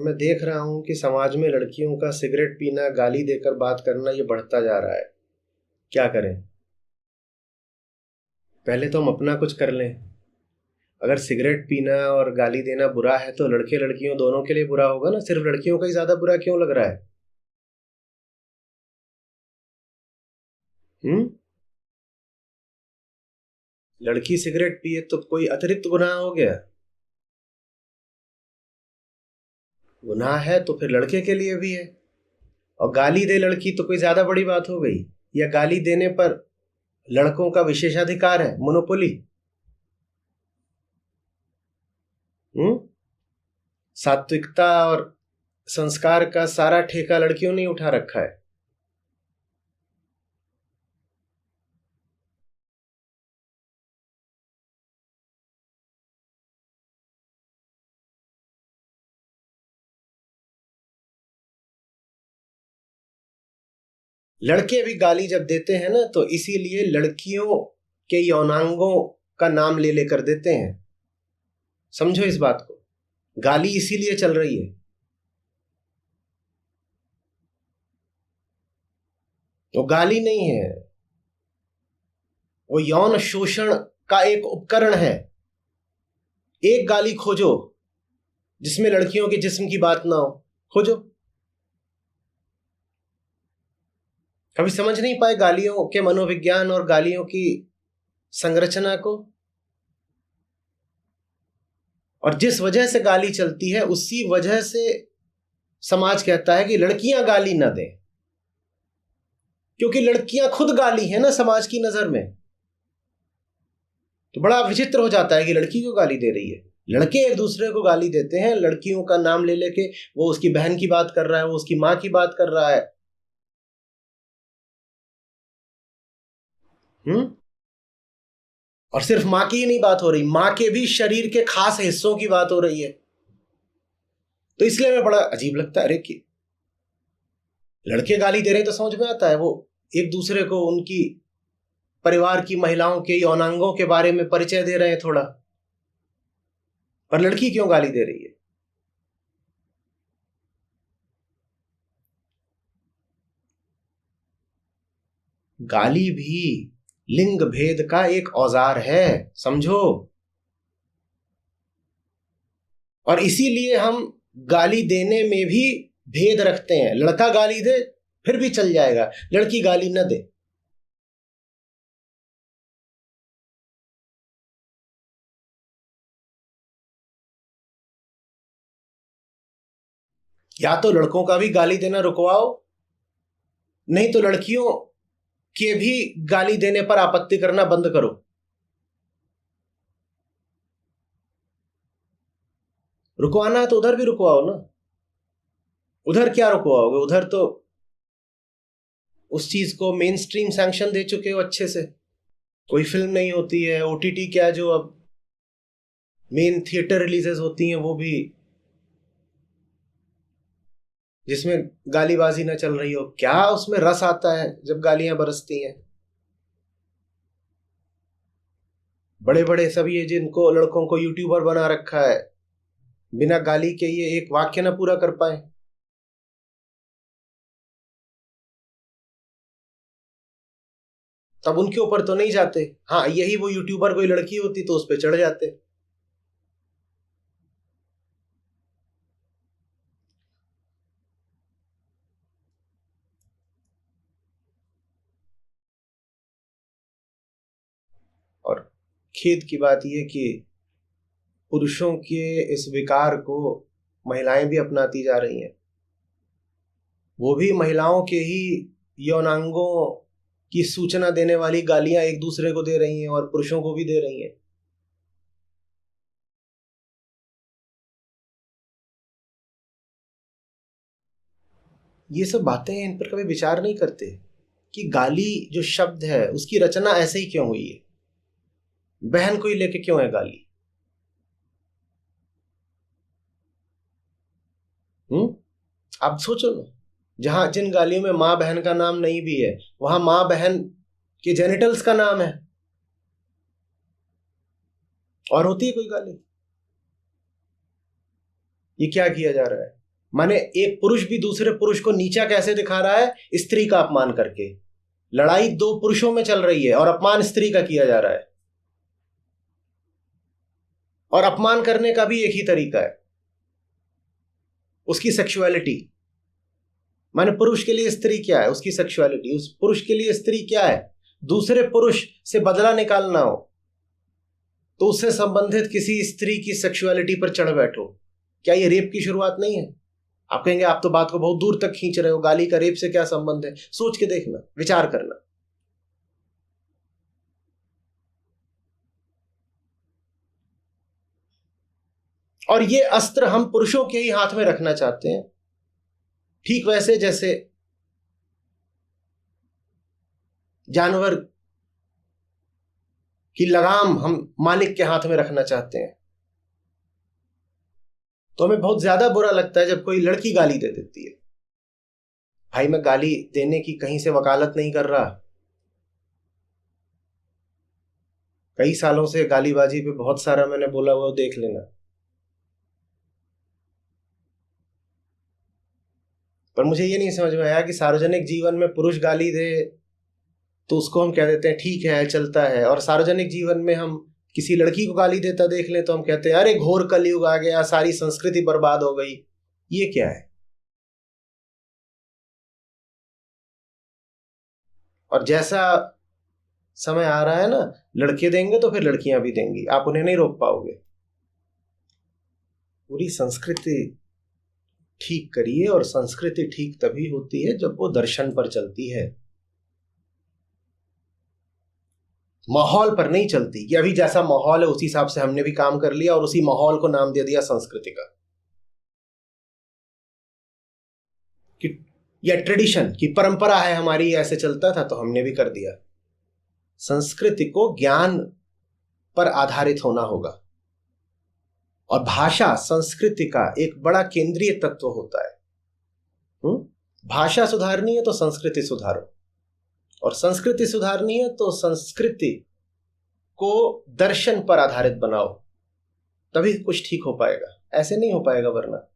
मैं देख रहा हूं कि समाज में लड़कियों का सिगरेट पीना, गाली देकर बात करना ये बढ़ता जा रहा है। क्या करें? पहले तो हम अपना कुछ कर लें। अगर सिगरेट पीना और गाली देना बुरा है तो लड़के लड़कियों दोनों के लिए बुरा होगा ना। सिर्फ लड़कियों का ही ज्यादा बुरा क्यों लग रहा है? हम्म। लड़की सिगरेट पिए तो कोई अतिरिक्त गुनाह हो गया? गुनाह है तो फिर लड़के के लिए भी है। और गाली दे लड़की तो कोई ज्यादा बड़ी बात हो गई? या गाली देने पर लड़कों का विशेषाधिकार है, मोनोपोली? हम्म। सात्विकता और संस्कार का सारा ठेका लड़कियों ने उठा रखा है। लड़के भी गाली जब देते हैं ना तो इसीलिए लड़कियों के यौनांगों का नाम ले लेकर देते हैं। समझो इस बात को। गाली इसीलिए चल रही है। वो गाली नहीं है, वो यौन शोषण का एक उपकरण है। एक गाली खोजो जिसमें लड़कियों के जिस्म की बात ना हो, खोजो। कभी समझ नहीं पाए गालियों के मनोविज्ञान और गालियों की संरचना को? और जिस वजह से गाली चलती है उसी वजह से समाज कहता है कि लड़कियां गाली ना दें, क्योंकि लड़कियां खुद गाली है ना समाज की नजर में। तो बड़ा विचित्र हो जाता है कि लड़की क्यों गाली दे रही है। लड़के एक दूसरे को गाली देते हैं, लड़कियों का नाम ले लेके। वो उसकी बहन की बात कर रहा है, वो उसकी माँ की बात कर रहा है। हम्म। और सिर्फ माँ की ही नहीं बात हो रही, माँ के भी शरीर के खास हिस्सों की बात हो रही है। तो इसलिए मैं बड़ा अजीब लगता है। अरे कि लड़के गाली दे रहे हैं तो समझ में आता है, वो एक दूसरे को उनकी परिवार की महिलाओं के यौनांगों के बारे में परिचय दे रहे हैं थोड़ा। पर लड़की क्यों गाली दे रही है? गाली भी लिंग भेद का एक औजार है, समझो। और इसीलिए हम गाली देने में भी भेद रखते हैं। लड़का गाली दे फिर भी चल जाएगा, लड़की गाली न दे। या तो लड़कों का भी गाली देना रुकवाओ, नहीं तो लड़कियों के भी गाली देने पर आपत्ति करना बंद करो। रुकवाना है तो उधर भी रुकवाओ ना। उधर क्या रुकवाओगे? उधर तो उस चीज को मेन स्ट्रीम सैंक्शन दे चुके हो अच्छे से। कोई फिल्म नहीं होती है, ओटीटी क्या, जो अब मेन थिएटर रिलीजेस होती हैं वो भी जिसमें गालीबाजी ना चल रही हो। क्या उसमें रस आता है जब गालियां बरसती हैं? बड़े बड़े सब ये जिनको लड़कों को यूट्यूबर बना रखा है, बिना गाली के ये एक वाक्य ना पूरा कर पाए। तब उनके ऊपर तो नहीं जाते। हाँ, यही वो यूट्यूबर कोई लड़की होती तो उस पर चढ़ जाते। और खेद की बात यह कि पुरुषों के इस विकार को महिलाएं भी अपनाती जा रही हैं। वो भी महिलाओं के ही यौनांगों की सूचना देने वाली गालियां एक दूसरे को दे रही हैं और पुरुषों को भी दे रही हैं। ये सब बातें इन पर कभी विचार नहीं करते कि गाली जो शब्द है उसकी रचना ऐसे ही क्यों हुई है। बहन को ही लेके क्यों है गाली? हम्म। आप सोचो ना, जहां जिन गालियों में माँ बहन का नाम नहीं भी है वहां माँ बहन के जेनिटल्स का नाम है और होती है कोई गाली। ये क्या किया जा रहा है? माने एक पुरुष भी दूसरे पुरुष को नीचा कैसे दिखा रहा है? स्त्री का अपमान करके। लड़ाई दो पुरुषों में चल रही है और अपमान स्त्री का किया जा रहा है। और अपमान करने का भी एक ही तरीका है, उसकी सेक्सुअलिटी। माने पुरुष के लिए स्त्री क्या है? उसकी सेक्सुअलिटी। उस पुरुष के लिए स्त्री क्या है? दूसरे पुरुष से बदला निकालना हो तो उससे संबंधित किसी स्त्री की सेक्सुअलिटी पर चढ़ बैठो। क्या ये रेप की शुरुआत नहीं है? आप कहेंगे आप तो बात को बहुत दूर तक खींच रहे हो, गाली का रेप से क्या संबंध है? सोच के देखना, विचार करना। और ये अस्त्र हम पुरुषों के ही हाथ में रखना चाहते हैं, ठीक वैसे जैसे जानवर की लगाम हम मालिक के हाथ में रखना चाहते हैं। तो हमें बहुत ज्यादा बुरा लगता है जब कोई लड़की गाली दे देती है। भाई मैं गाली देने की कहीं से वकालत नहीं कर रहा, कई सालों से गालीबाजी पे बहुत सारा मैंने बोला हुआ, देख लेना। पर मुझे ये नहीं समझ में आया कि सार्वजनिक जीवन में पुरुष गाली दे तो उसको हम कह देते हैं ठीक है, चलता है, और सार्वजनिक जीवन में हम किसी लड़की को गाली देता देख लें तो हम कहते हैं अरे घोर कलयुग आ गया, सारी संस्कृति बर्बाद हो गई। ये क्या है? और जैसा समय आ रहा है ना, लड़के देंगे तो फिर लड़कियां भी देंगी, आप उन्हें नहीं रोक पाओगे। पूरी संस्कृति ठीक करिए, और संस्कृति ठीक तभी होती है जब वो दर्शन पर चलती है, माहौल पर नहीं चलती कि अभी जैसा माहौल है उसी हिसाब से हमने भी काम कर लिया और उसी माहौल को नाम दे दिया संस्कृति का, कि या ट्रेडिशन की परंपरा है हमारी, ऐसे चलता था तो हमने भी कर दिया। संस्कृति को ज्ञान पर आधारित होना होगा, और भाषा संस्कृति का एक बड़ा केंद्रीय तत्व होता है। भाषा सुधारनी है तो संस्कृति सुधारो, और संस्कृति सुधारनी है तो संस्कृति को दर्शन पर आधारित बनाओ, तभी कुछ ठीक हो पाएगा, ऐसे नहीं हो पाएगा वरना।